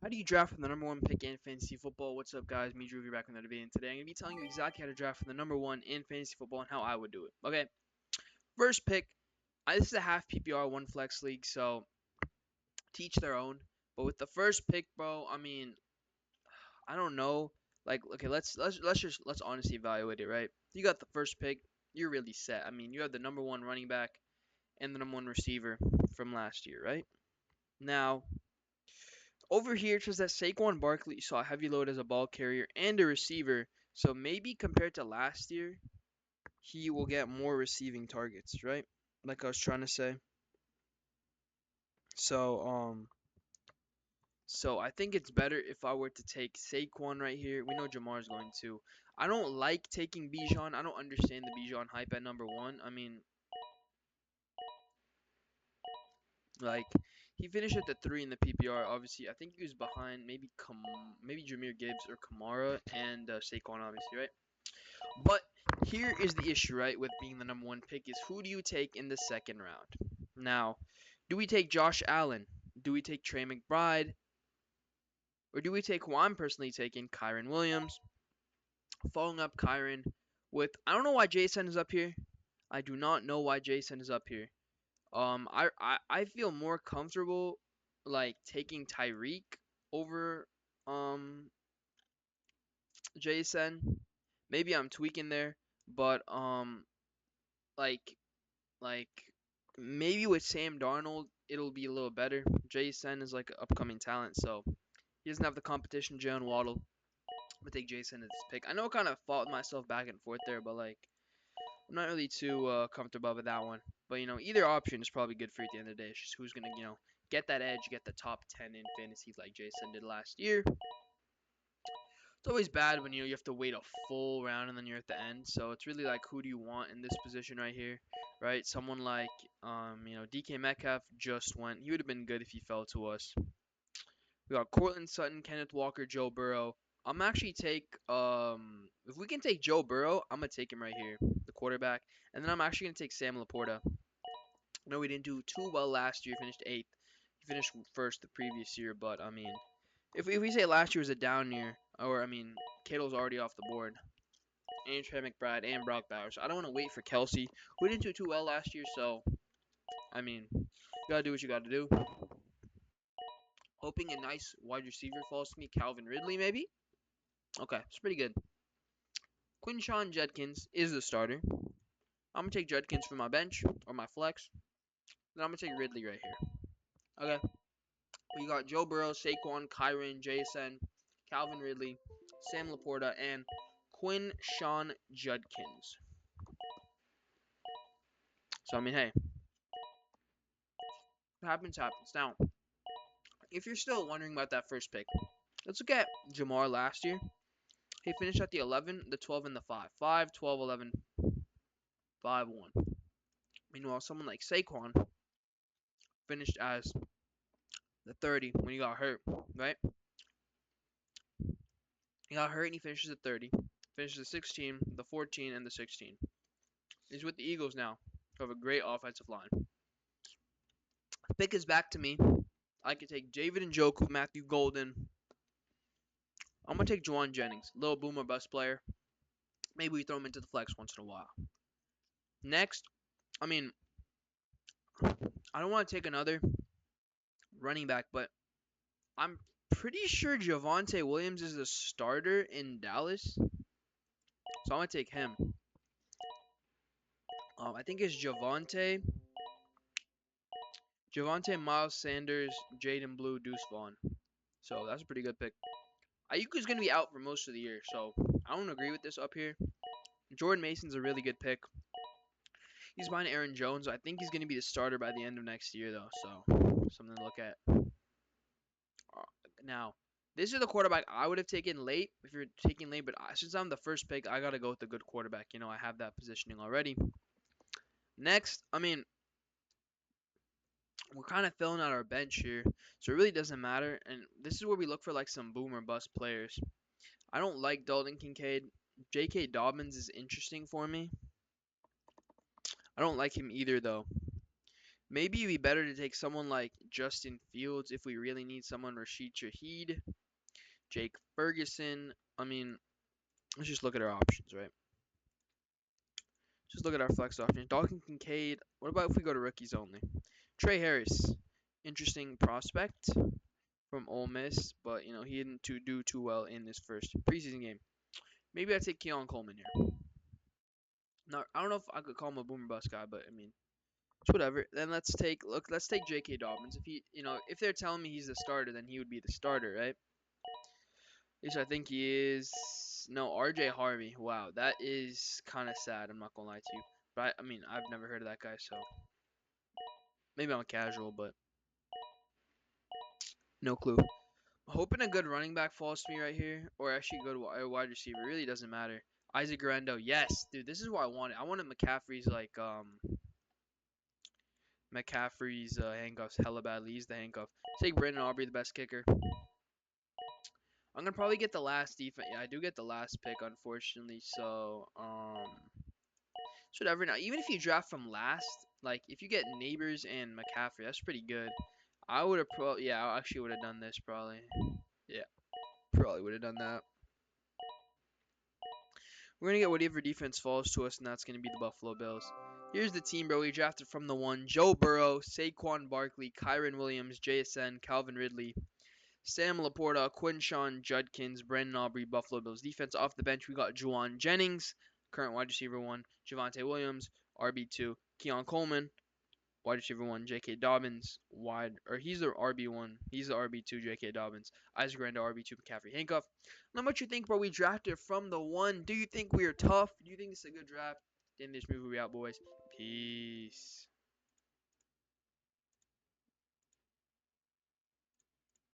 How do you draft for the number one pick in fantasy football? What's up, guys? Me, Drew, here back with another video. And today I'm going to be telling you exactly how to draft for the number one in fantasy football and how I would do it. Okay, first pick. This is a half PPR, one flex league, so teach their own. But with the first pick, bro, I mean, I don't know. Like, okay, let's honestly evaluate it, right? You got the first pick, you're really set. I mean, you have the number one running back and the number one receiver from last year, right? Now, over here, it says that Saquon Barkley saw a heavy load as a ball carrier and a receiver. So maybe compared to last year, he will get more receiving targets, right? Like I was trying to say. So, so I think it's better if I were to take Saquon right here. We know Jamar's going to. I don't like taking Bijan. I don't understand the Bijan hype at number one. I mean, like he finished at the three in the PPR. Obviously, I think he was behind maybe Jameer Gibbs or Kamara and Saquon, obviously, right? But here is the issue, right, with being the number one pick is who do you take in the second round? Now, do we take Josh Allen? Do we take Trey McBride? Or do we take who I'm personally taking, Kyren Williams? Following up Kyren with I don't know why Jason is up here. I do not know why Jason is up here. I feel more comfortable like taking Tyreek over um Jason. Maybe I'm tweaking there, but like like maybe with Sam Darnold it'll be a little better. Jason is like an upcoming talent, so he doesn't have the competition. Jalen Waddle. I'm gonna take Jason as this pick. I know I kind of fought myself back and forth there, but like I'm not really too comfortable with that one. But either option is probably good for you at the end of the day. It's just who's gonna get that edge, get the top 10 in fantasy like Jason did last year. It's always bad when you have to wait a full round and then you're at the end. So it's really like who do you want in this position right here, right? Someone like DK Metcalf just went. He would have been good if he fell to us. We got Cortland Sutton, Kenneth Walker, Joe Burrow. I'm actually take if we can take Joe Burrow, I'm gonna take him right here, the quarterback, and then I'm actually gonna take Sam Laporta. No, we didn't do too well last year. Finished eighth. He finished first the previous year, but I mean, if we say last year was a down year, or I mean, Kittle's already off the board, and Trey McBride and Brock Bowers. So I don't want to wait for Kelsey. We didn't do too well last year, so I mean, you gotta do what you gotta do. Hoping a nice wide receiver falls to me, Calvin Ridley maybe. Okay, it's pretty good. Quinshawn Judkins is the starter. I'm gonna take Judkins for my bench or my flex. Then I'm gonna take Ridley right here. Okay. We got Joe Burrow, Saquon, Kyren, Jason, Calvin Ridley, Sam Laporta, and Quinshawn Judkins. So I mean, hey, what happens happens. Now, if you're still wondering about that first pick, let's look at Jamar last year. He finished at the 11, the 12, and the 5. 5, 12, 11, 5, 1. Meanwhile, someone like Saquon finished as the 30 when he got hurt, right? He got hurt and he finishes at 30. Finishes the 16, the 14, and the 16. He's with the Eagles now, who have a great offensive line. Pick is back to me. I could take David Njoku, Matthew Golden. I'm going to take Juwan Jennings, little boomer bust player. Maybe we throw him into the flex once in a while. Next, I mean, I don't want to take another running back, but I'm pretty sure Javonte Williams is the starter in Dallas. So I'm going to take him. I think it's Javonte, Miles Sanders, Jaden Blue, Deuce Vaughn. So that's a pretty good pick. Ayuka's going to be out for most of the year, so I don't agree with this up here. Jordan Mason's a really good pick. He's behind Aaron Jones. I think he's going to be the starter by the end of next year, though, so something to look at. Now, this is the quarterback I would have taken late if you're taking late, but since I'm the first pick, I got to go with a good quarterback. I have that positioning already. Next, I mean, we're kind of filling out our bench here, so it really doesn't matter. And this is where we look for like some boom or bust players. I don't like Dalton Kincaid. J.K. Dobbins is interesting for me. I don't like him either though. Maybe it'd be better to take someone like Justin Fields if we really need someone. Rashid Shaheed, Jake Ferguson. I mean, let's just look at our options, right? Just look at our flex options. Dalton Kincaid. What about if we go to rookies only? Trey Harris, interesting prospect from Ole Miss, but he didn't do too well in this first preseason game. Maybe I take Keon Coleman here. Not, I don't know if I could call him a boomer bust guy, but I mean, it's whatever. Then let's take J.K. Dobbins. If they're telling me he's the starter, then he would be the starter, right? Which I think he is. No, R.J. Harvey. Wow, that is kind of sad. I'm not gonna lie to you, but I mean, I've never heard of that guy, so maybe I'm a casual, but no clue. Hoping a good running back falls to me right here, or actually go to a wide receiver. It really doesn't matter. Isaac Garando, yes, dude, this is what I wanted. I wanted McCaffrey's handcuffs hella badly. He's the handcuff. Take Brandon Aubrey, the best kicker. I'm gonna probably get the last defense. Yeah, I do get the last pick, unfortunately. So it's whatever. Now, even if you draft from last, like if you get Neighbors and McCaffrey, that's pretty good. I would have yeah, I actually would have done this probably. Yeah, probably would have done that. We're going to get whatever defense falls to us, and that's going to be the Buffalo Bills. Here's the team, bro. We drafted from the one. Joe Burrow, Saquon Barkley, Kyren Williams, JSN, Calvin Ridley, Sam Laporta, Quinshawn Judkins, Brandon Aubrey, Buffalo Bills. Defense off the bench, we got Juwan Jennings, current wide receiver 1, Javonte Williams, RB2, Keon Coleman, wide receiver 1, J.K. Dobbins, he's the RB1, he's the RB2, J.K. Dobbins, Isaac Randall, RB2, McCaffrey, handcuff. Now, what you think, bro? We drafted from the one. Do you think we are tough? Do you think this is a good draft? Then this movie out, boys. Peace.